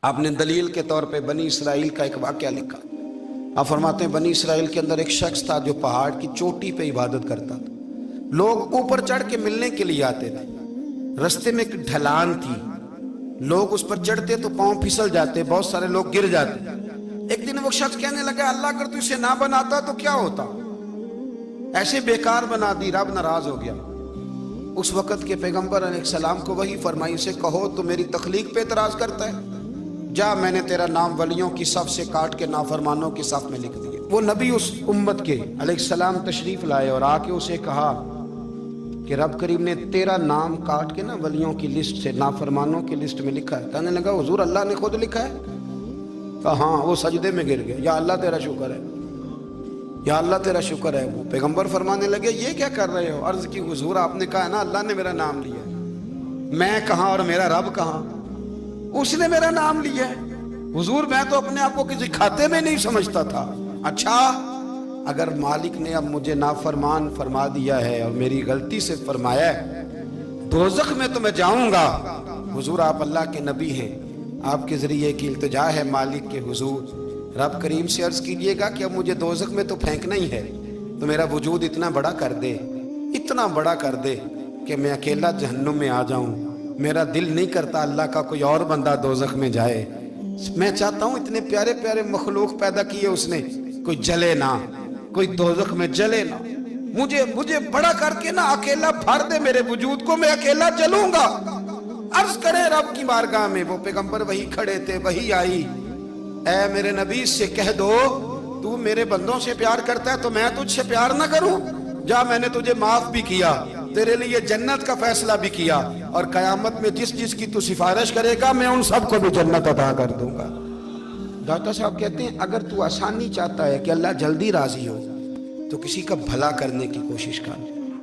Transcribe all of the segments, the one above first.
آپ نے دلیل کے طور پہ بنی اسرائیل کا ایک واقعہ لکھا۔ آپ فرماتے ہیں بنی اسرائیل کے اندر ایک شخص تھا جو پہاڑ کی چوٹی پہ عبادت کرتا تھا۔ لوگ اوپر چڑھ کے ملنے کے لیے آتے تھے۔ رستے میں ایک ڈھلان تھی، لوگ اس پر چڑھتے تو پاؤں پھسل جاتے، بہت سارے لوگ گر جاتے۔ ایک دن وہ شخص کہنے لگا اللہ اگر تو اسے نہ بناتا تو کیا ہوتا، ایسے بیکار بنا دی۔ رب ناراض ہو گیا۔ اس وقت کے پیغمبر علیہ السلام کو وحی فرمائی اسے کہو تو میری تخلیق پہ اعتراض کرتا ہے، جا میں نے تیرا نام ولیوں کی صف سے کاٹ کے نافرمانوں کی صف میں لکھ دیا۔ وہ نبی اس امت کے علیہ السلام تشریف لائے اور آ کے اسے کہا کہ رب کریم نے تیرا نام کاٹ کے نا ولیوں کی لسٹ سے نافرمانوں کی لسٹ میں لکھا ہے۔ کہنے لگا حضور اللہ نے خود لکھا ہے؟ کہا ہاں۔ وہ سجدے میں گر گیا، یا اللہ تیرا شکر ہے، یا اللہ تیرا شکر ہے۔ وہ پیغمبر فرمانے لگے یہ کیا کر رہے ہو؟ عرض کی حضور آپ نے کہا ہے نا اللہ نے میرا نام لیا ہے، میں کہاں اور میرا رب کہاں؟ اس نے میرا نام لیا ہے حضور، میں تو اپنے آپ کو کسی کھاتے میں نہیں سمجھتا تھا۔ اچھا اگر مالک نے اب مجھے نافرمان فرما دیا ہے اور میری غلطی سے فرمایا ہے دوزخ میں تو میں جاؤں گا۔ حضور آپ اللہ کے نبی ہیں، آپ کے ذریعے کی التجا ہے مالک کے حضور، رب کریم سے عرض کیجئے گا کہ اب مجھے دوزخ میں تو پھینکنا ہی ہے، تو میرا وجود اتنا بڑا کر دے، اتنا بڑا کر دے کہ میں اکیلا جہنم میں آ جاؤں۔ میرا دل نہیں کرتا اللہ کا کوئی اور بندہ دوزخ میں جائے، میں چاہتا ہوں اتنے پیارے پیارے مخلوق پیدا کیے اس نے، کوئی جلے نہ، کوئی دوزخ میں جلے نہ، مجھے بڑا کر کے نہ اکیلا بھر دے میرے وجود کو، میں اکیلا جلوں گا۔ عرض کرے رب کی بارگاہ میں، وہ پیغمبر وہی کھڑے تھے، وہی آئی، اے میرے نبی سے کہہ دو تو میرے بندوں سے پیار کرتا ہے تو میں تجھ سے پیار نہ کروں؟ جا میں نے تجھے معاف بھی کیا، تیرے لیے جنت کا فیصلہ بھی کیا، اور قیامت میں جس کی تو سفارش کرے گا میں ان سب کو بھی جنت عطا کر دوں گا۔ داتا صاحب کہتے ہیں اگر تو آسانی چاہتا ہے کہ اللہ جلدی راضی ہو تو کسی کا بھلا کرنے کی کوشش کر،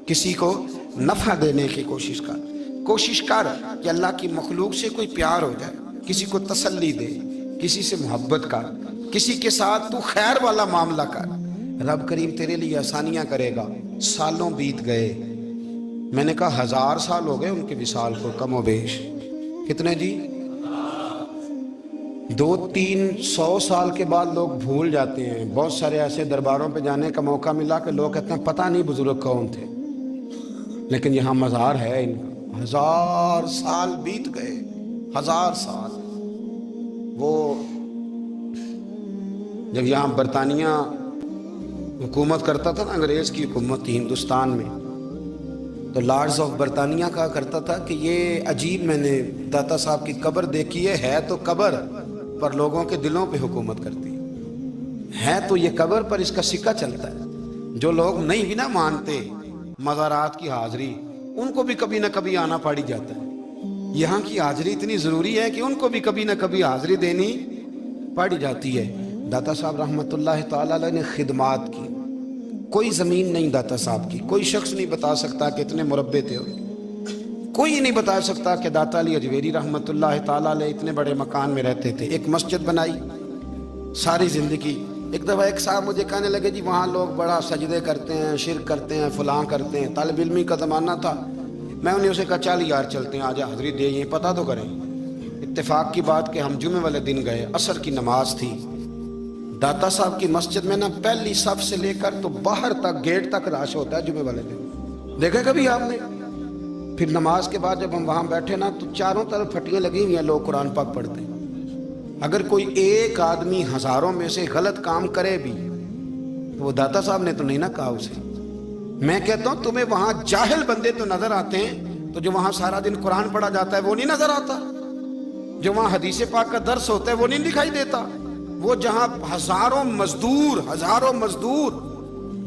کسی کو نفع دینے کی کوشش کر کہ اللہ کی مخلوق سے کوئی پیار ہو جائے، کسی کو تسلی دے، کسی سے محبت کر، کسی کے ساتھ تو خیر والا معاملہ کر، رب کریم تیرے لیے آسانیاں کرے گا۔ سالوں بیت گئے، میں نے کہا 1000 سال ہو گئے ان کے وصال کو کم و بیش، کتنے جی؟ 200-300 سال کے بعد لوگ بھول جاتے ہیں۔ بہت سارے ایسے درباروں پہ جانے کا موقع ملا کہ لوگ کہتے ہیں پتہ نہیں بزرگ کون تھے، لیکن یہاں مزار ہے ان کا۔ 1000 سال بیت گئے، 1000 سال۔ وہ جب یہاں برطانیہ حکومت کرتا تھا نا، انگریز کی حکومت تھی ہندوستان میں، تو لارڈز آف برطانیہ کہا کرتا تھا کہ یہ عجیب، میں نے داتا صاحب کی قبر دیکھی ہے تو قبر پر لوگوں کے دلوں پہ حکومت کرتی ہے تو یہ قبر پر اس کا سکہ چلتا ہے۔ جو لوگ نہیں بھی نہ مانتے مزارات کی حاضری، ان کو بھی کبھی نہ کبھی آنا پڑ جاتا ہے۔ یہاں کی حاضری اتنی ضروری ہے کہ ان کو بھی کبھی نہ کبھی حاضری دینی پڑ جاتی ہے۔ داتا صاحب رحمت اللہ تعالیٰ علیہ نے خدمات کی، کوئی زمین نہیں داتا صاحب کی، کوئی شخص نہیں بتا سکتا کہ اتنے مربع تھے، کوئی نہیں بتا سکتا کہ داتا علی اجویری رحمت اللہ تعالیٰ علیہ اتنے بڑے مکان میں رہتے تھے۔ ایک مسجد بنائی ساری زندگی۔ ایک دفعہ ایک صاحب مجھے کہنے لگے جی وہاں لوگ بڑا سجدے کرتے ہیں، شرک کرتے ہیں، فلاں کرتے ہیں، طالب علمی کا زمانہ تھا۔ میں انہیں اسے کہا چل یار چلتے ہیں، آجا حاضری دے، یہ پتہ تو کریں۔ اتفاق کی بات کہ ہم جمعے والے دن گئے، عصر کی نماز تھی، داتا صاحب کی مسجد میں نا پہلی صف سے لے کر تو باہر تک گیٹ تک رش ہوتا ہے جمعے والے دن، دیکھیں کبھی آپ نے؟ پھر نماز کے بعد جب ہم وہاں بیٹھے نا تو چاروں طرف پھٹیاں لگی ہوئی ہیں، لوگ قرآن پاک پڑھتے ہیں۔ اگر کوئی ایک آدمی ہزاروں میں سے غلط کام کرے بھی تو وہ داتا صاحب نے تو نہیں نہ کہا اسے۔ میں کہتا ہوں تمہیں وہاں جاہل بندے تو نظر آتے ہیں، تو جو وہاں سارا دن قرآن پڑھا جاتا ہے وہ نہیں نظر آتا، جو وہاں حدیث پاک کا درس ہوتا ہے وہ نہیں دکھائی دیتا، وہ جہاں ہزاروں مزدور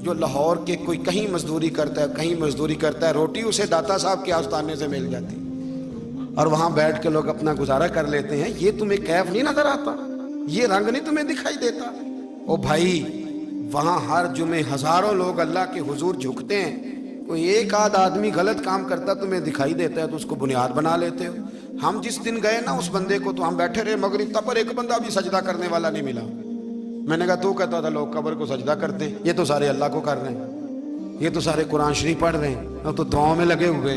جو لاہور کے کوئی کہیں مزدوری کرتا ہے، کہیں مزدوری کرتا ہے، روٹی اسے داتا صاحب کے آستانے سے مل جاتی اور وہاں بیٹھ کے لوگ اپنا گزارا کر لیتے ہیں۔ یہ تمہیں کیف نہیں نظر آتا، یہ رنگ نہیں تمہیں دکھائی دیتا؟ او بھائی وہاں ہر جمعے ہزاروں لوگ اللہ کے حضور جھکتے ہیں، کوئی ایک آدھ آدمی غلط کام کرتا تمہیں دکھائی دیتا ہے تو اس کو بنیاد بنا لیتے ہو۔ ہم جس دن گئے نا اس بندے کو تو ہم بیٹھے رہے مغرب تک پر ایک بندہ بھی سجدہ کرنے والا نہیں ملا۔ میں نے کہا تو کہتا تھا لوگ قبر کو سجدہ کرتے ہیں، یہ تو سارے اللہ کو کر رہے ہیں، یہ تو سارے قرآن شریف پڑھ رہے ہیں، تو دعاؤں میں لگے ہوئے،